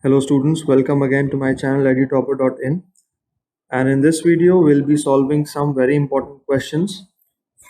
Hello students, welcome again to my channel edutopper.in, and in this video we'll be solving some very important questions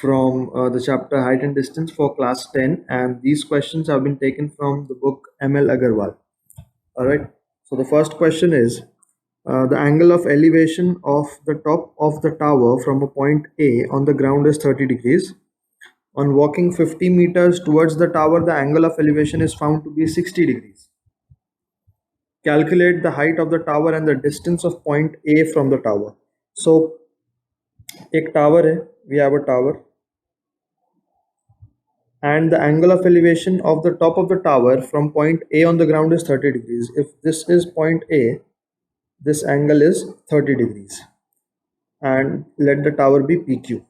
from the chapter Height and Distance for class 10, and these questions have been taken from the book ML Agarwal. Alright, so the first question is the angle of elevation of the top of the tower from a point A on the ground is 30 degrees. On walking 50 meters towards the tower, the angle of elevation is found to be 60 degrees. Calculate the height of the tower and the distance of point A from the tower. So एक tower है, we have a tower, and the angle of elevation of the top of the tower from point A on the ground is 30 degrees. If this is point A, this angle is 30 degrees, and let the tower be PQ.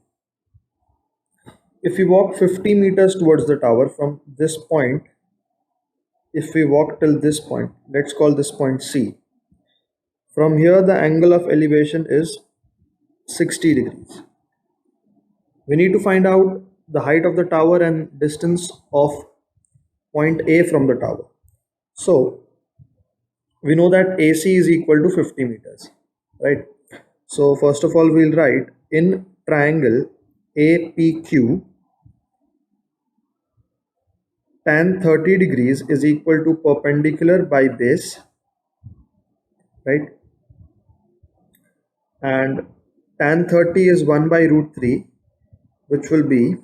If we walk 50 meters towards the tower from this point, if we walk till this point, let's call this point C. From here the angle of elevation is 60 degrees. We need to find out the height of the tower and distance of point A from the tower. So we know that AC is equal to 50 meters, right? So first of all we'll write in triangle APQ, tan 30 degrees is equal to perpendicular by base, right? And tan 30 is 1 by root 3, which will be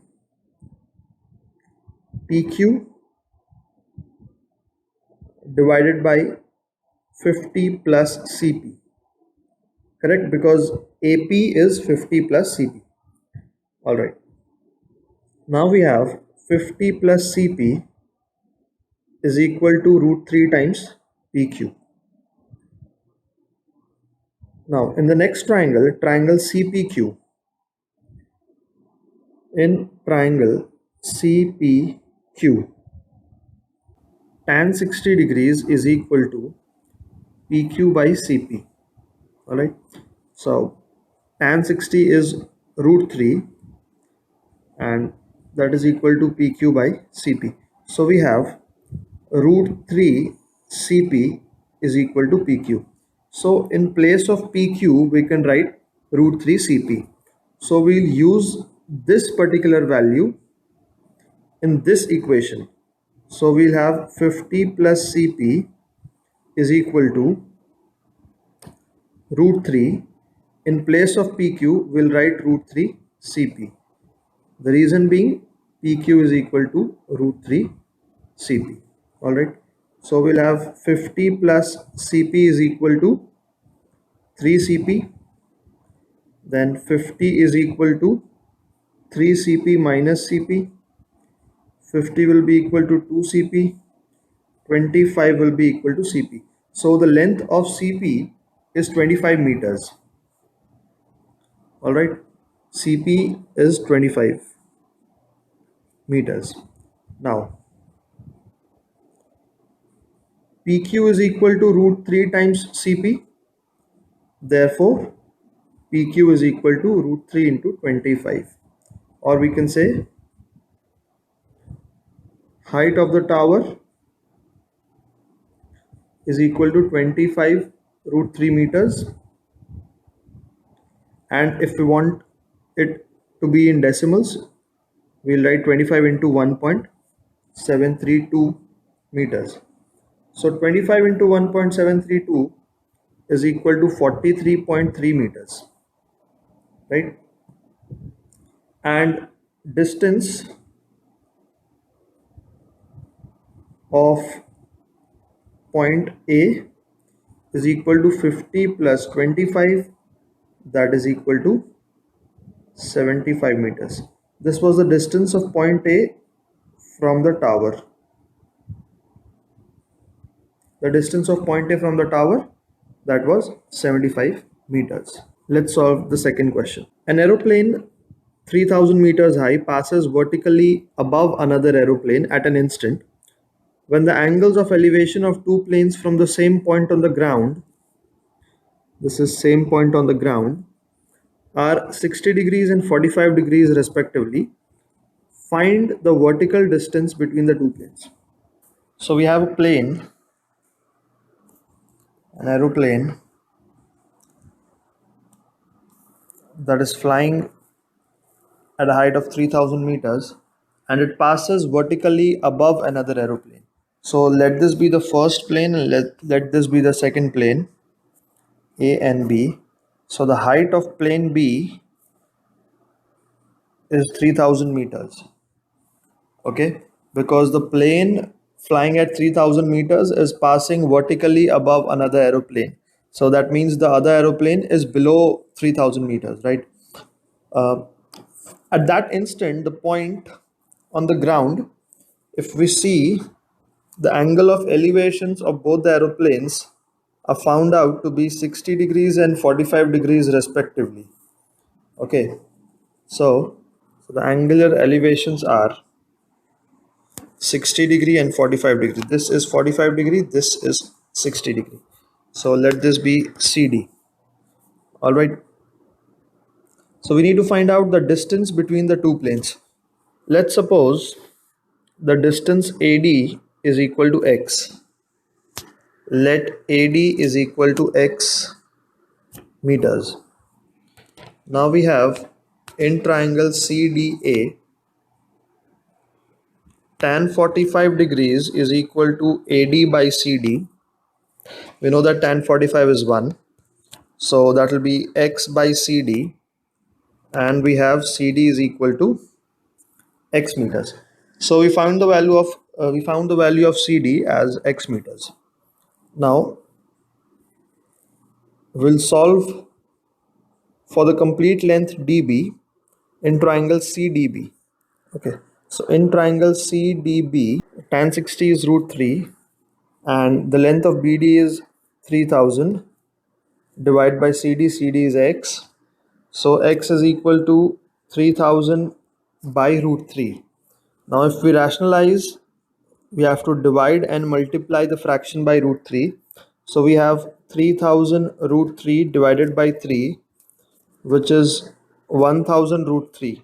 PQ divided by 50 plus CP, correct? Because AP is 50 plus CP. All right. Now we have 50 plus CP is equal to root 3 times PQ. Now in the next triangle, triangle CPQ, in triangle CPQ, tan 60 degrees is equal to PQ by CP. Alright, so tan 60 is root 3 and that is equal to PQ by CP. So we have root 3 CP is equal to PQ. So in place of PQ we can write root 3 CP. So we'll use this particular value in this equation. So we'll have 50 plus CP is equal to root 3. In place of PQ we'll write root 3 CP. The reason being PQ is equal to root 3 CP. Alright, so we'll have 50 plus CP is equal to 3 CP, then 50 is equal to 3 CP minus CP, 50 will be equal to 2 CP, 25 will be equal to CP. So the length of CP is 25 meters. Alright, CP is 25 meters. Now PQ is equal to root 3 times CP. Therefore, PQ is equal to root 3 into 25. Or we can say height of the tower is equal to 25 root 3 meters. And if we want it to be in decimals, we'll write 25 into 1.732 meters. So 25 into 1.732 is equal to 43.3 meters, right? And distance of point A is equal to 50 plus 25, that is equal to 75 meters. This was the distance of point A from the tower. The distance of point A from the tower, that was 75 meters. Let's solve the second question. An aeroplane 3000 meters high passes vertically above another aeroplane at an instant when the angles of elevation of two planes from the same point on the ground, this is same point on the ground, are 60 degrees and 45 degrees respectively. Find the vertical distance between the two planes. So we have a plane an aeroplane that is flying at a height of 3000 meters and it passes vertically above another aeroplane. So let this be the first plane and let this be the second plane, A and B. So the height of plane B is 3000 meters. Okay, because the plane flying at 3000 meters is passing vertically above another aeroplane. So that means the other aeroplane is below 3000 meters, right? Uh, at that instant, the point on the ground, if we see the angle of elevations of both the aeroplanes are found out to be 60 degrees and 45 degrees respectively. Okay, so the angular elevations are 60 degree and 45 degree. This is 45 degree, this is 60 degree. So let this be CD. All right. So we need to find out the distance between the two planes. Let's suppose the distance AD is equal to X. Let AD is equal to X meters. Now we have in triangle CDA, tan 45 degrees is equal to AD by CD. We know that tan 45 is 1. So that will be X by CD, and we have CD is equal to X meters. So we found the value of CD as X meters. Now we'll solve for the complete length DB in triangle CDB. Okay, so in triangle CDB, tan 60 is root 3 and the length of BD is 3000 divided by CD. CD is X. So X is equal to 3000 by root 3. Now if we rationalize, we have to divide and multiply the fraction by root 3. So we have 3000 root 3 divided by 3, which is 1000 root 3,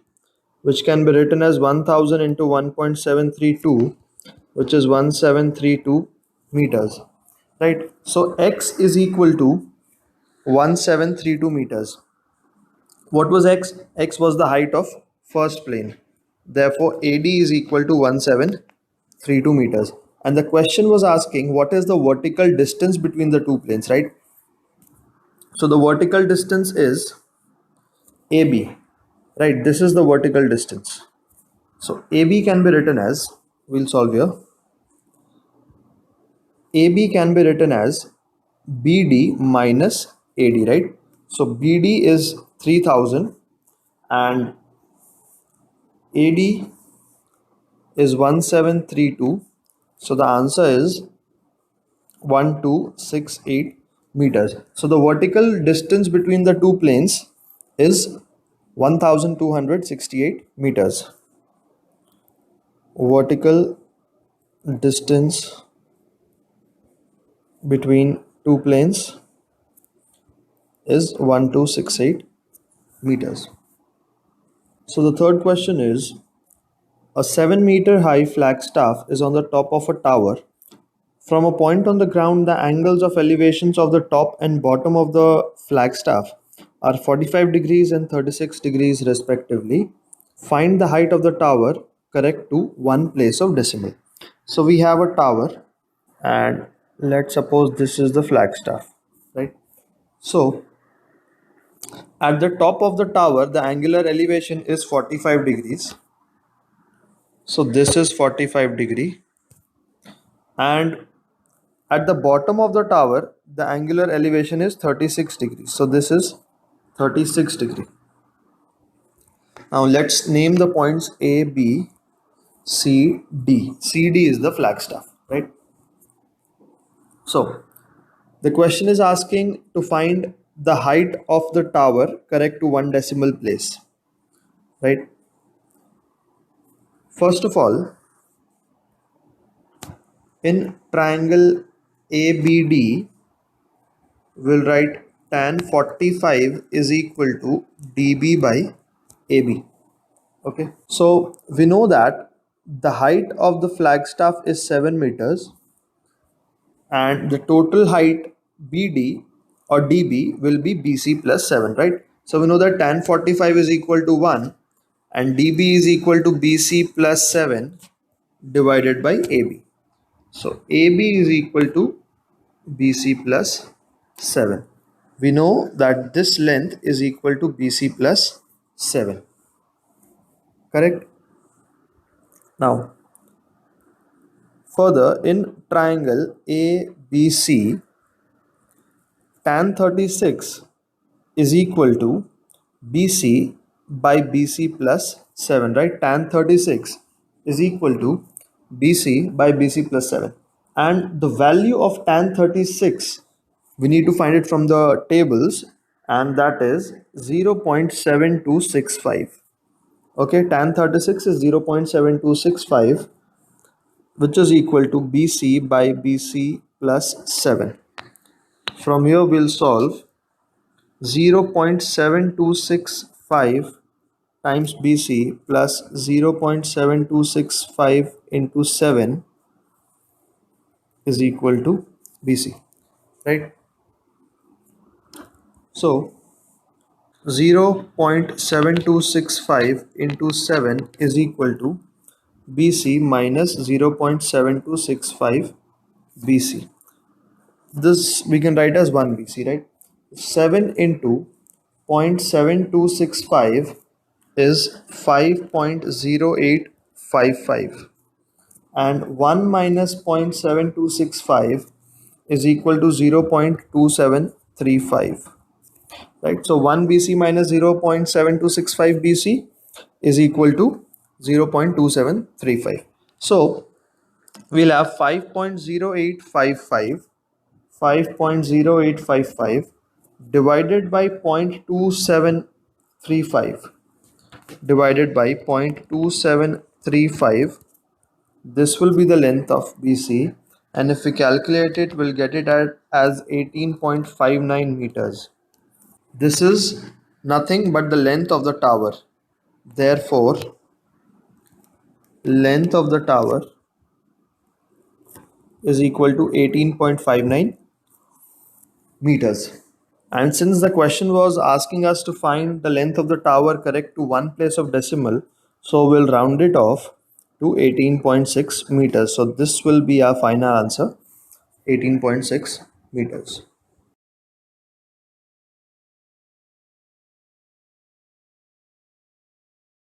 which can be written as 1000 into 1.732, which is 1732 meters, right? So X is equal to 1732 meters. What was X? X was the height of first plane. Therefore, AD is equal to 1732 meters. And the question was asking what is the vertical distance between the two planes, right? So the vertical distance is AB, right? This is the vertical distance. So AB can be written as, we'll solve here. AB can be written as BD minus AD, right? So BD is 3000 and AD is 1732. So the answer is 1268 meters. So the vertical distance between the two planes is 1268 meters. Vertical distance between two planes is 1268 meters. So the third question is, a 7-meter high flagstaff is on the top of a tower. From a point on the ground, the angles of elevations of the top and bottom of the flagstaff are 45 degrees and 36 degrees respectively. Find the height of the tower correct to one place of decimal. So we have a tower and let's suppose this is the flagstaff, right? So at the top of the tower, the angular elevation is 45 degrees. So this is 45 degree, and at the bottom of the tower, the angular elevation is 36 degrees. So this is 36 degree. Now let's name the points A, B, C, D. CD is the flagstaff, right? So the question is asking to find the height of the tower correct to one decimal place, right? First of all, in triangle ABD, we'll write tan 45 is equal to dB by AB. Okay, so we know that the height of the flagstaff is 7 meters and the total height BD or DB will be BC plus 7, right? So we know that tan 45 is equal to 1 and DB is equal to BC plus 7 divided by AB. So AB is equal to BC plus 7. We know that this length is equal to BC plus 7. Correct? Now, further in triangle ABC, tan 36 is equal to BC by BC plus 7, right? Tan 36 is equal to BC by BC plus 7. And the value of tan 36, we need to find it from the tables, and that is 0.7265. Okay, tan 36 is 0.7265, which is equal to BC by BC plus 7. From here we'll solve 0.7265 times BC plus 0.7265 into 7 is equal to BC, right? So 0.7265 into 7 is equal to BC minus 0.7265 BC. This we can write as 1 BC, right? 7 into 0.7265 is 5.0855, and 1 minus 0.7265 is equal to 0.2735, right? So 1 BC minus 0.7265 BC is equal to 0.2735. So we'll have 5.0855 divided by 0.2735 divided by 0.2735. This will be the length of BC, and if we calculate it, we'll get it as 18.59 meters. This is nothing but the length of the tower. Therefore, length of the tower is equal to 18.59 meters. And since the question was asking us to find the length of the tower correct to one place of decimal, so we'll round it off to 18.6 meters. So this will be our final answer, 18.6 meters.